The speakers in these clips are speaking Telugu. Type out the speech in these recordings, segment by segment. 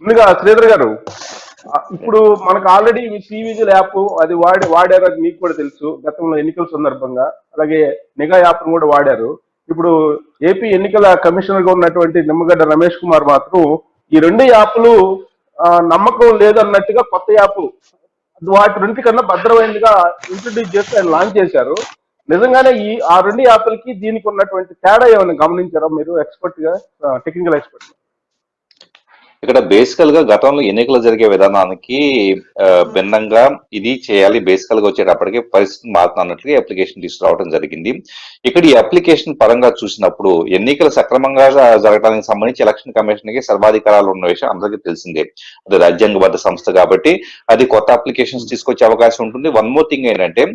ముందుగా శ్రీధర్ గారు, ఇప్పుడు మనకు ఆల్రెడీ ఈ సివిజిల్ యాప్ అది వాడారు, అది మీకు కూడా తెలుసు గతంలో ఎన్నికల సందర్భంగా. అలాగే నిఘా యాప్ కూడా వాడారు. ఇప్పుడు ఏపీ ఎన్నికల కమిషనర్ గా ఉన్నటువంటి నిమ్మగడ్డ రమేష్ కుమార్ మాత్రం ఈ రెండు యాప్లు నమ్మకం లేదన్నట్టుగా కొత్త యాప్ వాటి రెండు కన్నా భద్రమైనదిగా ఇంట్రడ్యూస్ చేసి ఆయన లాంచ్ చేశారు. నిజంగానే ఆ రెండు యాప్లకి దీనికి ఉన్నటువంటి తేడా ఏమైనా గమనించారా మీరు, ఎక్స్పర్ట్ గా, టెక్నికల్ ఎక్స్పర్ట్? ఇక్కడ బేసికల్ గా గతంలో ఎన్నికలు జరిగే విధానానికి భిన్నంగా ఇది చేయాలి. బేసికల్ గా వచ్చేటప్పటికి పరిస్థితి మారుతున్నట్లుగా అప్లికేషన్ తీసుకురావడం జరిగింది. ఇక్కడ ఈ అప్లికేషన్ పరంగా చూసినప్పుడు ఎన్నికలు సక్రమంగా జరగడానికి సంబంధించి ఎలక్షన్ కమిషన్ కి సర్వాధికారాలు ఉన్న విషయం అందరికీ తెలిసిందే. అది రాజ్యాంగబద్ధ సంస్థ కాబట్టి అది కొత్త అప్లికేషన్స్ తీసుకొచ్చే అవకాశం ఉంటుంది. వన్ మోర్ థింగ్ ఏంటంటే,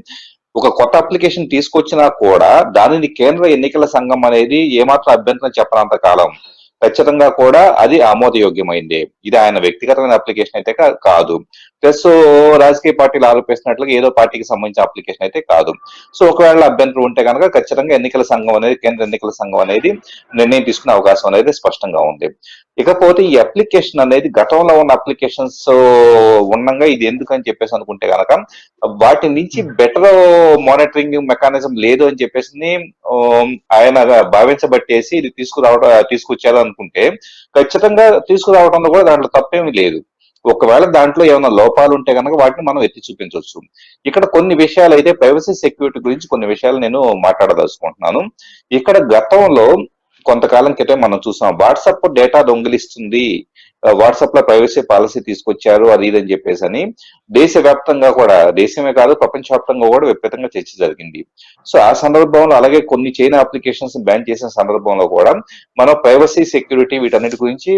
ఒక కొత్త అప్లికేషన్ తీసుకొచ్చినా కూడా దానిని కేంద్ర ఎన్నికల సంఘం అనేది ఏమాత్రం అభ్యంతరం చెప్పనంత కాలం ఖచ్చితంగా కూడా అది ఆమోదయోగ్యమైంది. ఇది ఆయన వ్యక్తిగతమైన అప్లికేషన్ అయితే కాదు. ప్లస్ రాజకీయ పార్టీలు ఆరోపిస్తున్నట్లుగా ఏదో పార్టీకి సంబంధించిన అప్లికేషన్ అయితే కాదు. సో ఒకవేళ అభ్యంతరం ఉంటే కనుక ఖచ్చితంగా ఎన్నికల సంఘం అనేది, కేంద్ర ఎన్నికల సంఘం అనేది నిర్ణయం తీసుకునే అవకాశం అనేది స్పష్టంగా ఉంది. ఇకపోతే ఈ అప్లికేషన్ అనేది గతంలో ఉన్న అప్లికేషన్స్ ఉండగా ఇది ఎందుకని చెప్పేసి అనుకుంటే కనుక వాటి నుంచి బెటర్ మానిటరింగ్ మెకానిజం లేదు అని చెప్పేసి ఆయన భావించబట్టేసి ఇది తీసుకొచ్చారు అనుకుంటే ఖచ్చితంగా తీసుకురావడంలో కూడా దాంట్లో తప్పేమీ లేదు. ఒకవేళ దాంట్లో ఏమైనా లోపాలు ఉంటే కనుక వాటిని మనం ఎత్తి చూపించవచ్చు. ఇక్కడ కొన్ని విషయాలు అయితే ప్రైవసీ సెక్యూరిటీ గురించి కొన్ని విషయాలు నేను మాట్లాడదలుచుకుంటున్నాను. ఇక్కడ గతంలో కొంతకాలం క్రితం మనం చూసాం వాట్సాప్ డేటా దొంగిలిస్తుంది, వాట్సాప్ లో ప్రైవసీ పాలసీ తీసుకొచ్చారు అది ఇదని చెప్పేసి అని దేశవ్యాప్తంగా కూడా, దేశమే కాదు ప్రపంచవ్యాప్తంగా కూడా విపరీతంగా చర్చ జరిగింది. సో ఆ సందర్భంలో అలాగే కొన్ని చైనా అప్లికేషన్స్ బ్యాన్ చేసిన సందర్భంలో కూడా మనం ప్రైవసీ సెక్యూరిటీ వీటన్నిటి గురించి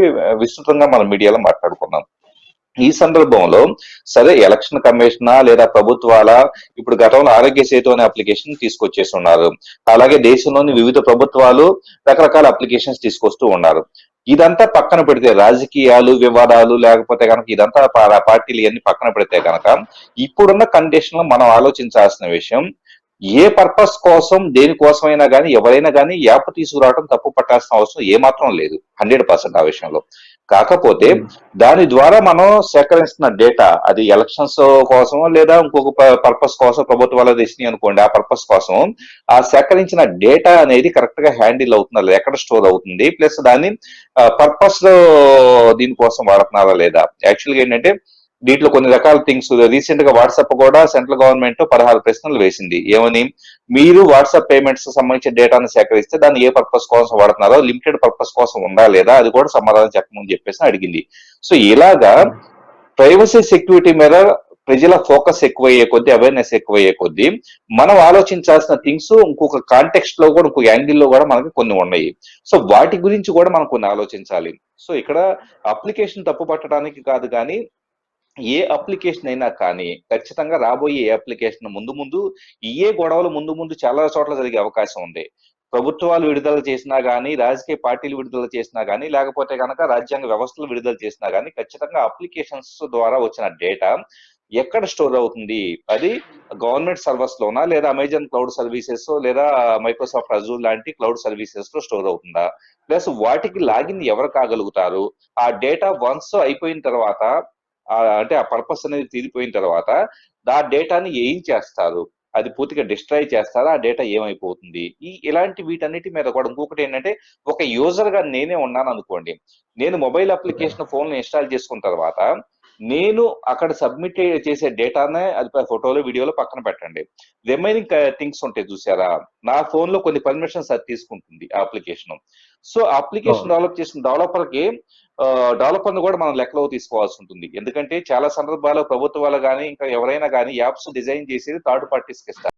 విస్తృతంగా మనం మీడియాలో మాట్లాడుకున్నాం. ఈ సందర్భంలో సరే ఎలక్షన్ కమిషనా లేదా ప్రభుత్వాల ఇప్పుడు గతంలో ఆరోగ్య సేతు అనే అప్లికేషన్ తీసుకొచ్చేసి ఉన్నారు. అలాగే దేశంలోని వివిధ ప్రభుత్వాలు రకరకాల అప్లికేషన్స్ తీసుకొస్తూ ఉన్నారు. ఇదంతా పక్కన పెడితే రాజకీయాలు, వివాదాలు లేకపోతే కనుక ఇదంతా పార్టీలు ఇవన్నీ పక్కన పెడితే కనుక ఇప్పుడున్న కండిషన్ లో మనం ఆలోచించాల్సిన విషయం, ఏ పర్పస్ కోసం దేనికోసమైనా కానీ ఎవరైనా కానీ యాప్ తీసుకురావడం తప్పు పట్టాల్సిన అవసరం ఏమాత్రం లేదు 100% ఆ విషయంలో. కాకపోతే దాని ద్వారా మనం సేకరిస్తున్న డేటా అది ఎలక్షన్స్ కోసం లేదా ఇంకొక పర్పస్ కోసం ప్రభుత్వాలు తెచ్చినాయి అనుకోండి, ఆ పర్పస్ కోసం ఆ సేకరించిన డేటా అనేది కరెక్ట్ గా హ్యాండిల్ అవుతుందా, ఎక్కడ స్టోర్ అవుతుంది, ప్లస్ దాన్ని పర్పస్ లో దీనికోసం వాడుతున్నారా లేదా. యాక్చువల్గా ఏంటంటే దీంట్లో కొన్ని రకాల థింగ్స్ రీసెంట్ గా వాట్సాప్ కూడా సెంట్రల్ గవర్నమెంట్ 16 ప్రశ్నలు వేసింది. ఏమని, మీరు వాట్సాప్ పేమెంట్స్ సంబంధించిన డేటాను సేకరిస్తే దాన్ని ఏ పర్పస్ కోసం వాడుతున్నారో, లిమిటెడ్ పర్పస్ కోసం ఉందా లేదా అది కూడా సమాధానం చెప్పమని చెప్పేసి అడిగింది. సో ఇలాగా ప్రైవసీ సెక్యూరిటీ మీద ప్రజల ఫోకస్ ఎక్కువయ్యే కొద్దీ, అవేర్నెస్ ఎక్కువయ్యే కొద్దీ మనం ఆలోచించాల్సిన థింగ్స్ ఇంకొక కాంటెక్స్ట్ లో కూడా, ఇంకొక యాంగిల్ లో కూడా మనకి కొన్ని ఉన్నాయి. సో వాటి గురించి కూడా మనం కొన్ని ఆలోచించాలి. సో ఇక్కడ అప్లికేషన్ తప్పు పట్టడానికి కాదు కానీ ఏ అప్లికేషన్ అయినా కానీ ఖచ్చితంగా రాబోయే ఏ అప్లికేషన్ ముందు ఏ గొడవలు ముందు చాలా చోట్ల జరిగే అవకాశం ఉంది. ప్రభుత్వాలు విడుదల చేసినా గానీ, రాజకీయ పార్టీలు విడుదల చేసినా గానీ, లేకపోతే కనుక రాజ్యాంగ వ్యవస్థలు విడుదల చేసినా గానీ ఖచ్చితంగా అప్లికేషన్స్ ద్వారా వచ్చిన డేటా ఎక్కడ స్టోర్ అవుతుంది, అది గవర్నమెంట్ సర్వర్స్ లోనా లేదా అమెజాన్ క్లౌడ్ సర్వీసెస్ లేదా మైక్రోసాఫ్ట్ అజూర్ లాంటి క్లౌడ్ సర్వీసెస్ లో స్టోర్ అవుతుందా, ప్లస్ వాటికి లాగిన్ ఎవరు కాగలుగుతారు, ఆ డేటా వన్స్ అయిపోయిన తర్వాత అంటే ఆ పర్పస్ అనేది తీరిపోయిన తర్వాత ఆ డేటాని ఏం చేస్తారు, అది పూర్తిగా డిస్ట్రాయ్ చేస్తారా, ఆ డేటా ఏమైపోతుంది, ఇలాంటి వీటన్నిటి మీద కూడా. ఇంకొకటి ఏంటంటే, ఒక యూజర్ గా నేనే ఉన్నాను అనుకోండి, నేను మొబైల్ అప్లికేషన్ ఫోన్ లో ఇన్స్టాల్ చేసుకున్న తర్వాత నేను అక్కడ సబ్మిట్ చేసే డేటానే, అది ఫోటోలు వీడియోలో పక్కన పెట్టండి, రిమైనింగ్ థింగ్స్ ఉంటాయి చూసారా, నా ఫోన్ లో కొన్ని పర్మిషన్స్ అది తీసుకుంటుంది ఆ అప్లికేషన్. సో అప్లికేషన్ డెవలప్ చేసిన డెవలపర్ ను కూడా మనం లెక్కలో తీసుకోవాల్సి ఉంటుంది. ఎందుకంటే చాలా సందర్భాల్లో ప్రభుత్వాలు కానీ ఇంకా ఎవరైనా కానీ యాప్స్ డిజైన్ చేసేది థర్డ్ పార్టీస్కి ఇస్తారు.